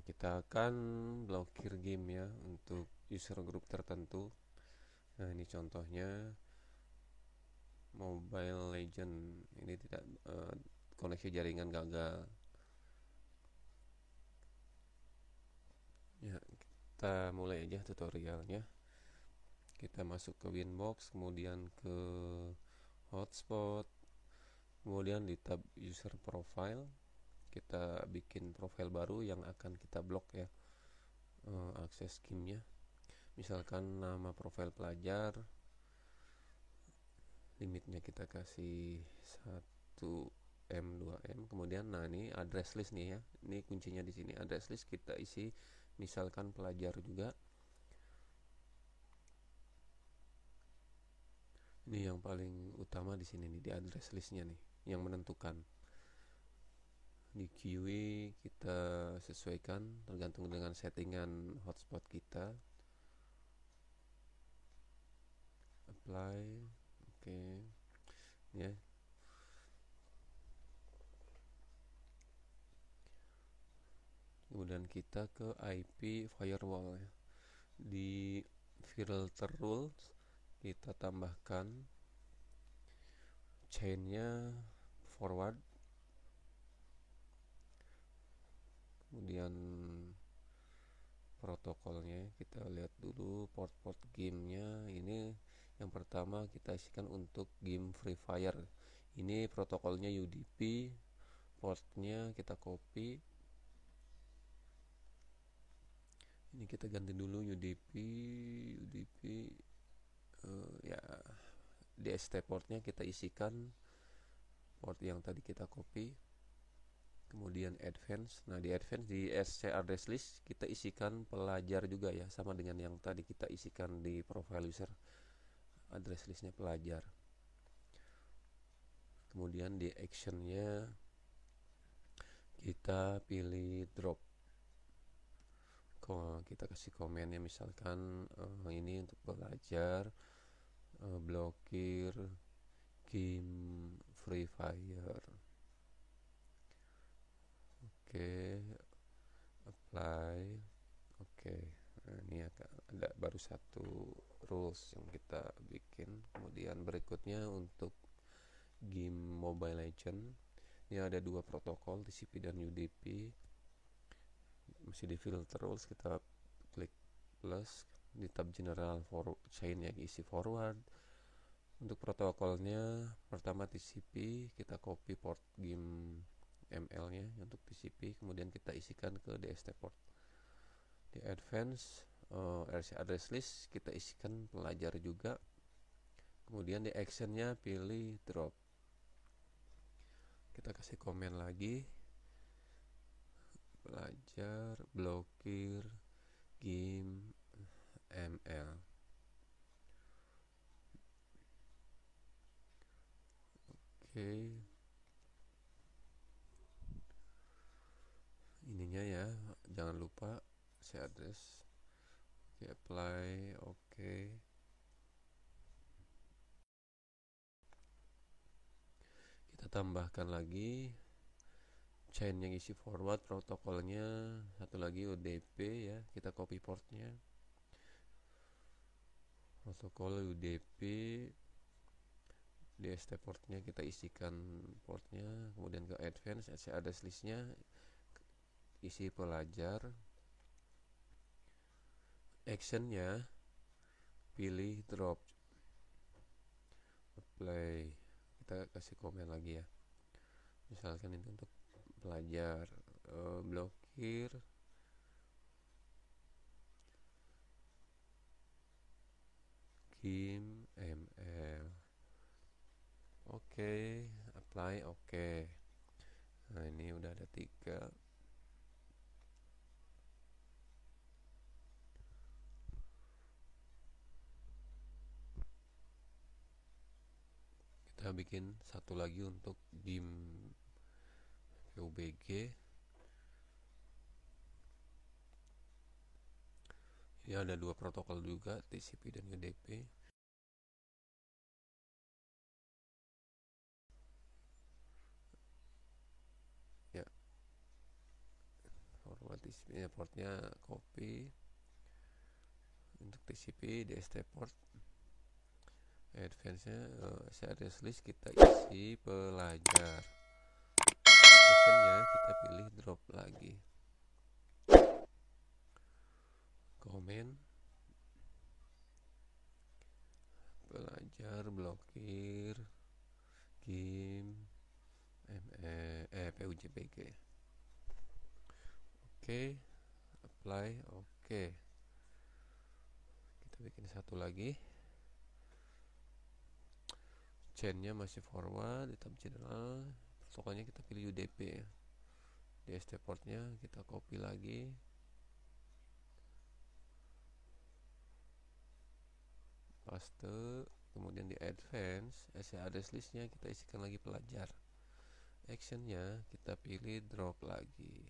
Kita akan blokir game ya untuk user group tertentu. Nah, ini contohnya Mobile Legend. Ini tidak koneksi jaringan gagal. Ya, kita mulai aja tutorialnya. Kita masuk ke Winbox, kemudian ke hotspot, kemudian di tab user profile kita bikin profile baru yang akan kita blok ya, akses gamenya. Misalkan nama profile pelajar, limitnya kita kasih 1M 2M. Kemudian nah ini address list nih ya, ini kuncinya di sini. Address list kita isi misalkan pelajar juga. Ini yang paling utama di sini nih, di address listnya nih yang menentukan. Di QE kita sesuaikan tergantung dengan settingan hotspot kita. Apply, oke, ya. Kemudian kita ke IP firewall ya. Di filter rules kita tambahkan chainnya forward, kemudian protokolnya kita lihat dulu port-port gamenya. Ini yang pertama kita isikan untuk game Free Fire. Ini protokolnya UDP, portnya kita copy. Ini kita ganti dulu UDP ya. DST portnya kita isikan port yang tadi kita copy. Kemudian advance. Nah, di advance di SC address list kita isikan pelajar juga ya, sama dengan yang tadi kita isikan di profile user. Address listnya pelajar. Kemudian di actionnya kita pilih drop. Kita kasih komennya misalkan ini untuk pelajar, blokir game Free Fire. Oke, apply. Oke, nah, ini ada baru satu rules yang kita bikin. Kemudian berikutnya untuk game Mobile Legend, ini ada dua protokol, TCP dan UDP. Masih di filter rules, kita klik plus di tab general for chain yang isi forward. Untuk protokolnya pertama TCP, kita copy port game ML nya untuk TCP, kemudian kita isikan ke DST port. Di advance RC address list kita isikan pelajar juga. Kemudian di actionnya pilih drop. Kita kasih komen lagi, pelajar blokir game ML. Oke, ininya ya, jangan lupa saya address. Oke, apply. Oke, kita tambahkan lagi chain yang isi forward, protokolnya satu lagi UDP ya, kita copy portnya. Protokol UDP, DST portnya kita isikan portnya. Kemudian ke advance address listnya isi pelajar. Actionnya pilih drop, apply. Kita kasih komen lagi ya, misalkan itu untuk pelajar, blokir game ML. Oke, apply. Oke, nah ini udah ada 3. Kita bikin satu lagi untuk game PUBG. Ini ada dua protokol juga, TCP dan UDP. Ya, forward TCP portnya copy untuk TCP DST port. Advance nya address list kita isi pelajar. Actionnya kita pilih drop lagi. Comment pelajar blokir game PUJPG. Oke, apply. Oke, kita bikin satu lagi. Chainnya masih forward di tab general, protokolnya kita pilih UDP. DST portnya kita copy lagi, paste, kemudian di advance address listnya kita isikan lagi pelajar. Actionnya kita pilih drop lagi,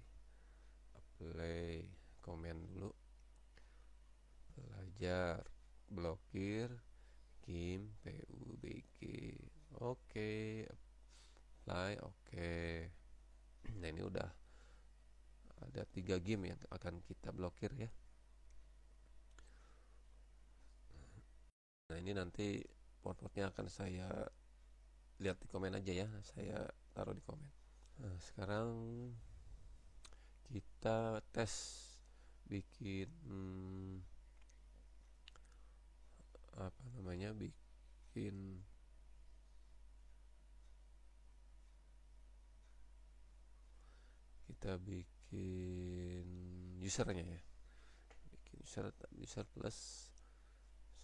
apply, komen dulu, pelajar blokir game PUBG. Oke, apply. Oke, nah ini udah ada 3 game yang akan kita blokir ya. Nah ini nanti port-portnya akan saya lihat di komen aja ya, saya taruh di komen. Nah sekarang kita tes bikin bikin kita bikin usernya ya, bikin user plus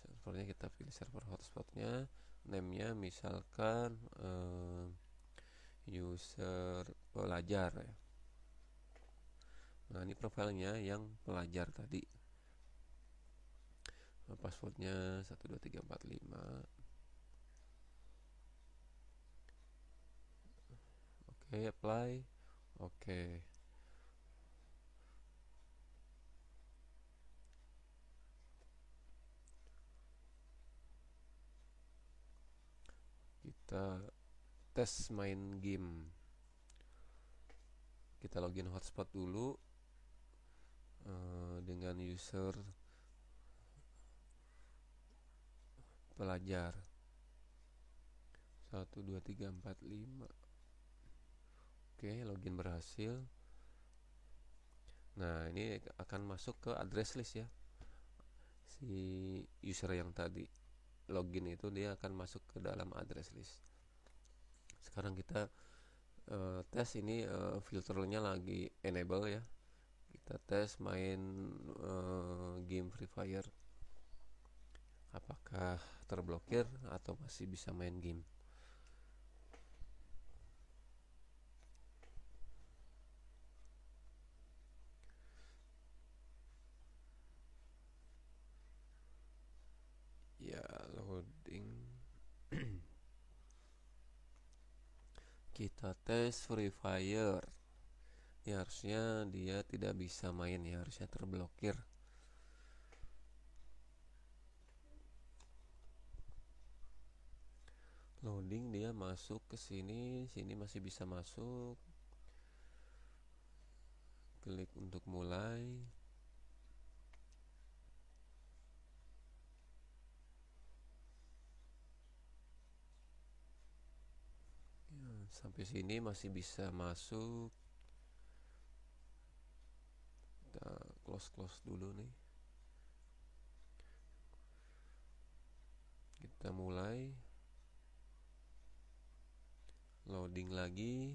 servernya, kita pilih server hotspotnya, name-nya misalkan user pelajar ya. Nah ini profilnya yang pelajar tadi, passwordnya 12345. Oke, apply. Oke, kita tes main game. Kita login hotspot dulu dengan user pelajar 12345. Oke, login berhasil. Nah ini akan masuk ke address list ya, si user yang tadi login itu dia akan masuk ke dalam address list. Sekarang kita tes ini, filternya lagi enable ya. Kita tes main game Free Fire, apakah terblokir atau masih bisa main game. Ya, loading. Kita tes Free Fire. Ya harusnya dia tidak bisa main ya, harusnya terblokir. Loading, dia masuk ke sini masih bisa masuk. Klik untuk mulai. Ya, sampai sini masih bisa masuk. Kita close dulu nih. Kita mulai. Loading lagi.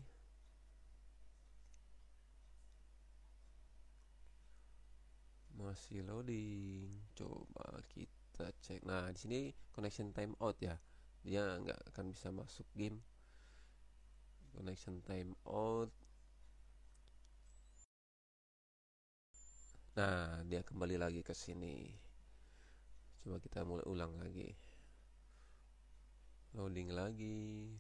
Masih loading. Coba kita cek. Nah, di sini connection timeout ya. Dia nggak akan bisa masuk game. Connection timeout. Nah, dia kembali lagi ke sini. Coba kita mulai ulang lagi. Loading lagi.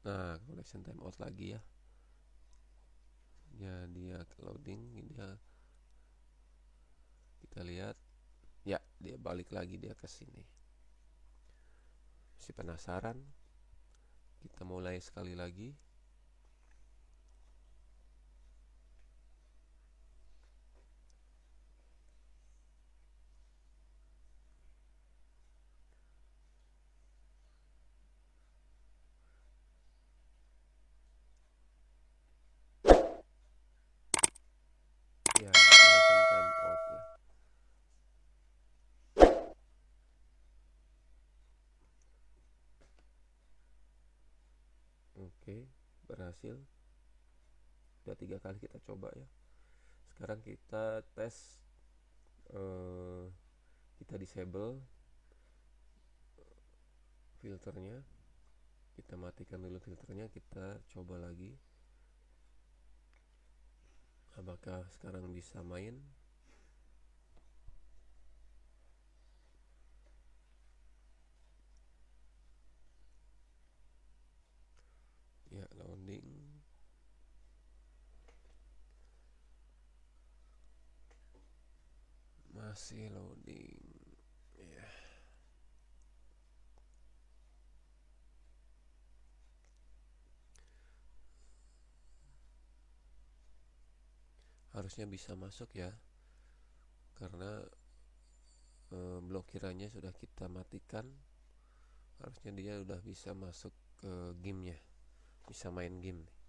Nah, connection timeout lagi ya. Ya, dia loading, kita lihat. Ya, dia balik lagi dia ke sini. Masih penasaran? Kita mulai sekali lagi. Ya, langsung time out ya. Oke, berhasil. Udah 3 kali kita coba ya. Sekarang kita tes, kita disable filternya. Kita matikan dulu filternya, kita coba lagi. Apakah sekarang bisa main? Ya, loading. Masih loading. Ya. Harusnya bisa masuk ya, karena blokirannya sudah kita matikan. Harusnya dia udah bisa masuk ke gamenya, bisa main game nih.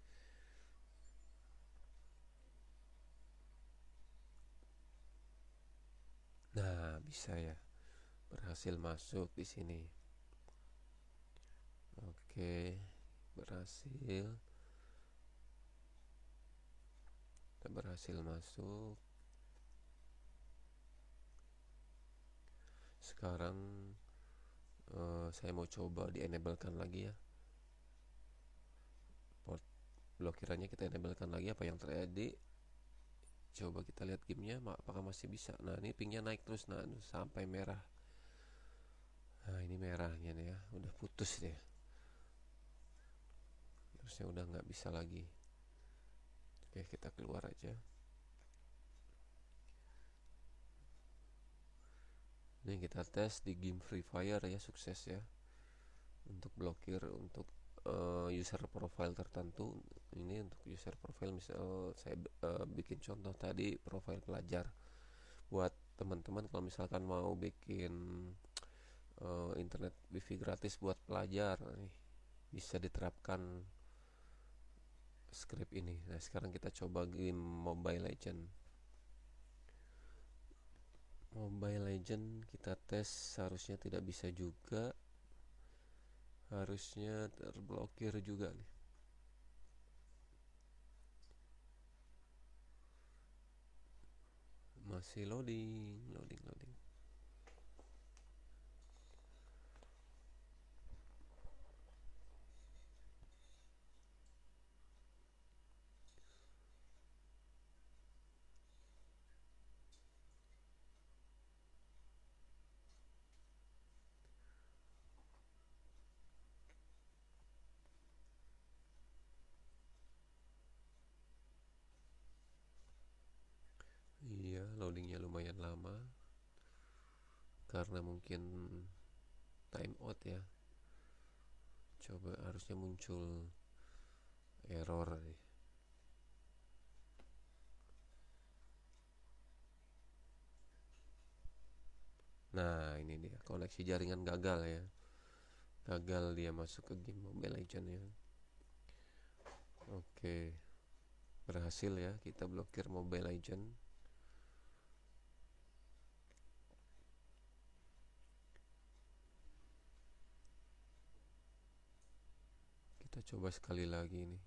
Nah, bisa ya, berhasil masuk di sini. Oke, berhasil. Kita berhasil masuk. Sekarang saya mau coba di enablekan lagi ya. Port blokirannya kita enablekan lagi. Apa yang terjadi? Coba kita lihat gamenya, apakah masih bisa. Nah, ini pingnya naik terus, nah sampai merah. Nah, ini merahnya nih ya, udah putus deh. Terusnya udah nggak bisa lagi. Oke, kita keluar aja. Ini kita tes di game Free Fire ya, sukses ya. Untuk blokir untuk user profile tertentu. Ini untuk user profile, misal saya bikin contoh tadi profile pelajar. Buat teman-teman kalau misalkan mau bikin internet wifi gratis buat pelajar, nih bisa diterapkan script ini. Nah, sekarang kita coba game Mobile Legend. Mobile Legend kita tes, harusnya tidak bisa juga. Harusnya terblokir juga nih. Masih loading. Iya, loadingnya lumayan lama karena mungkin time out ya. Coba, harusnya muncul error nih. Nah, ini dia, koneksi jaringan gagal ya. Gagal dia masuk ke game Mobile Legend ya. Oke, berhasil ya kita blokir Mobile Legend. Kita coba sekali lagi nih.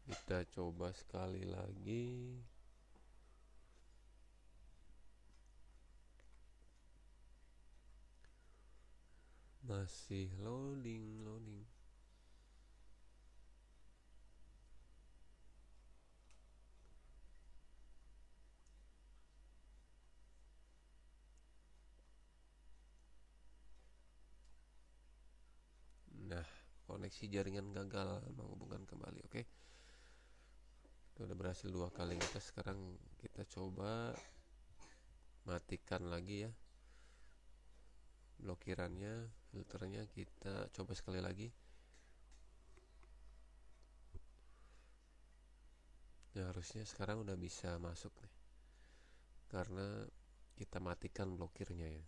Kita coba sekali lagi. Masih loading. Nah, koneksi jaringan gagal menghubungkan kembali. Oke, itu udah berhasil 2 kali ngetes. Sekarang kita coba matikan lagi ya blokirannya, filternya. Kita coba sekali lagi. Nah, harusnya sekarang udah bisa masuk nih, karena kita matikan blokirnya ya.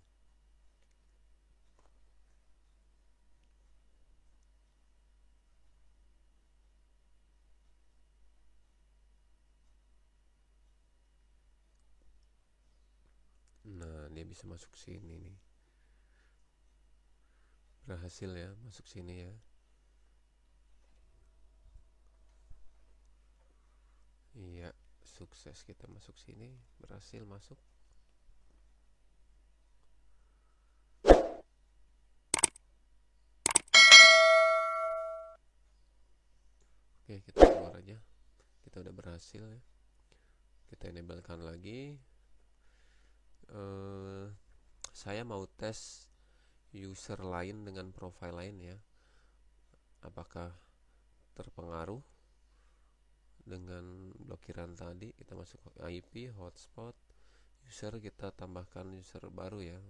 Nah, dia bisa masuk sini nih. Berhasil ya masuk sini ya. Iya, sukses kita masuk sini, berhasil masuk. Oke, kita keluar aja. Kita udah berhasil ya. Kita enablekan lagi. Saya mau tes user lain dengan profile lain ya. Apakah terpengaruh dengan blokiran tadi? Kita masuk IP, hotspot, user, kita tambahkan user baru ya.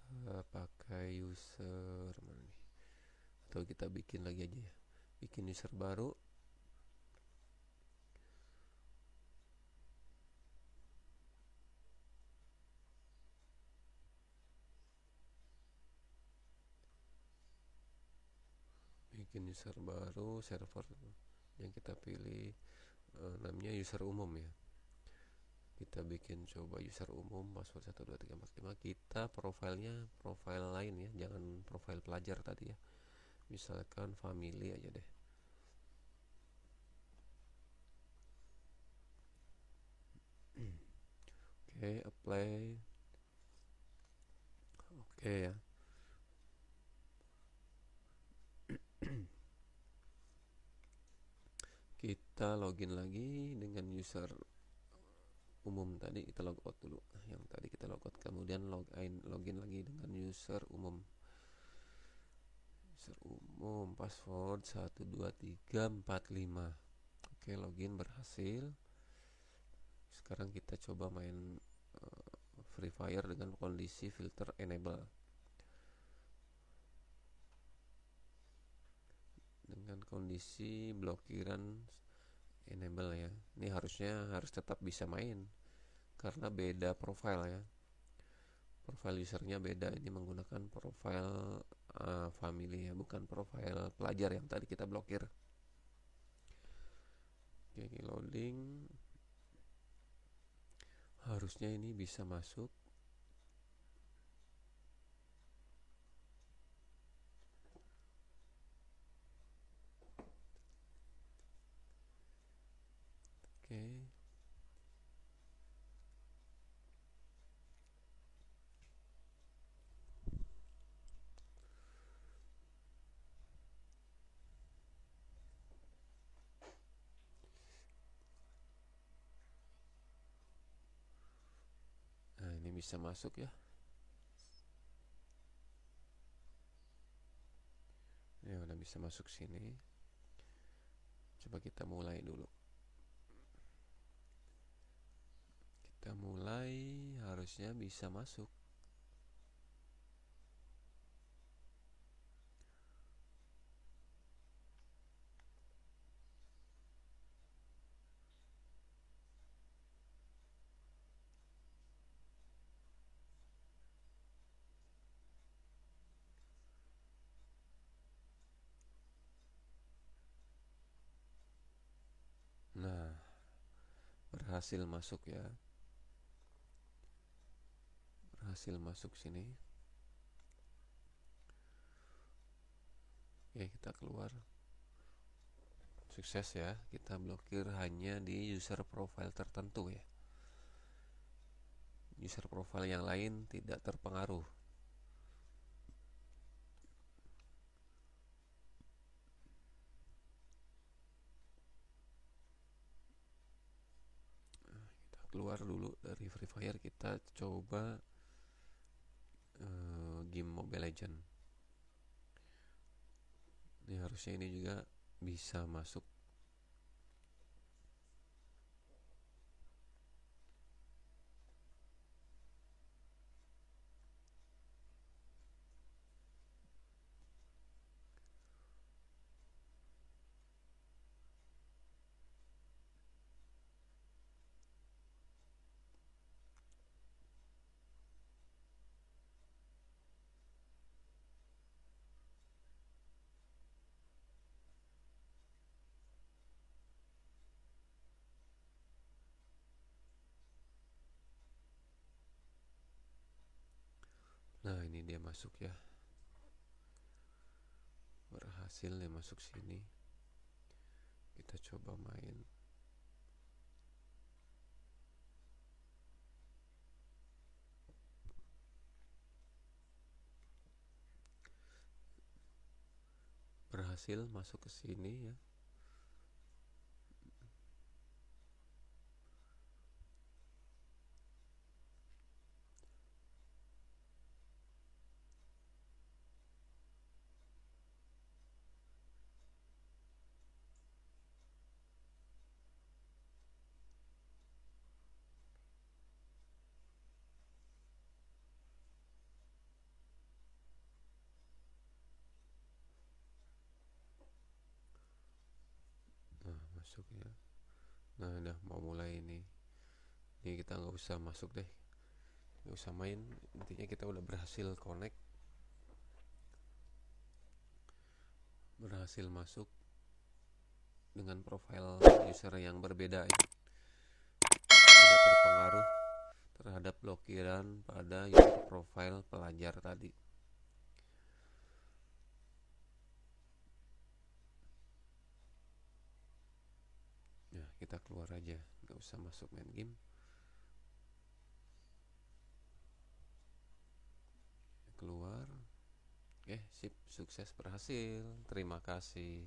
Kita pakai user mana nih? Atau kita bikin lagi aja ya. Bikin user baru. Bikin user baru, server yang kita pilih namanya user umum ya. Kita bikin coba user umum, password 12345. Kita profilnya profile lain ya, jangan profile pelajar tadi ya. Misalkan family aja deh. Oke, apply. Oke ya. Kita login lagi dengan user umum tadi. Kita logout dulu. Yang tadi kita logout, kemudian login lagi dengan user umum. User umum, password 12345. Oke, login berhasil. Sekarang kita coba main Free Fire dengan kondisi filter enable. Dengan kondisi blokiran enable ya. Ini harus tetap bisa main karena beda profile ya. Profile usernya beda. Ini menggunakan profile family ya, bukan profile pelajar yang tadi kita blokir. Oke, ini loading. Harusnya ini bisa masuk. Oke. Nah, ini bisa masuk ya. Ya, udah bisa masuk sini. Coba kita mulai dulu. Kita mulai, harusnya bisa masuk. Nah, berhasil masuk ya. Berhasil masuk sini. Oke, kita keluar. Sukses ya. Kita blokir hanya di user profile tertentu ya. User profile yang lain tidak terpengaruh. Kita keluar dulu dari Free Fire. Kita coba game Mobile Legend. Ini harusnya ini juga bisa masuk. Nah, ini dia masuk ya. Berhasil dia masuk sini. Kita coba main. Berhasil masuk ke sini ya. Nah, masuk ya. Nah, udah mau mulai ini. Ini kita nggak usah masuk deh, nggak usah main. Intinya kita udah berhasil connect, berhasil masuk dengan profil user yang berbeda ya. Tidak terpengaruh terhadap blokiran pada user profile pelajar tadi. Ya, kita keluar aja, nggak usah masuk main game. Keluar. Sip, sukses, berhasil. Terima kasih.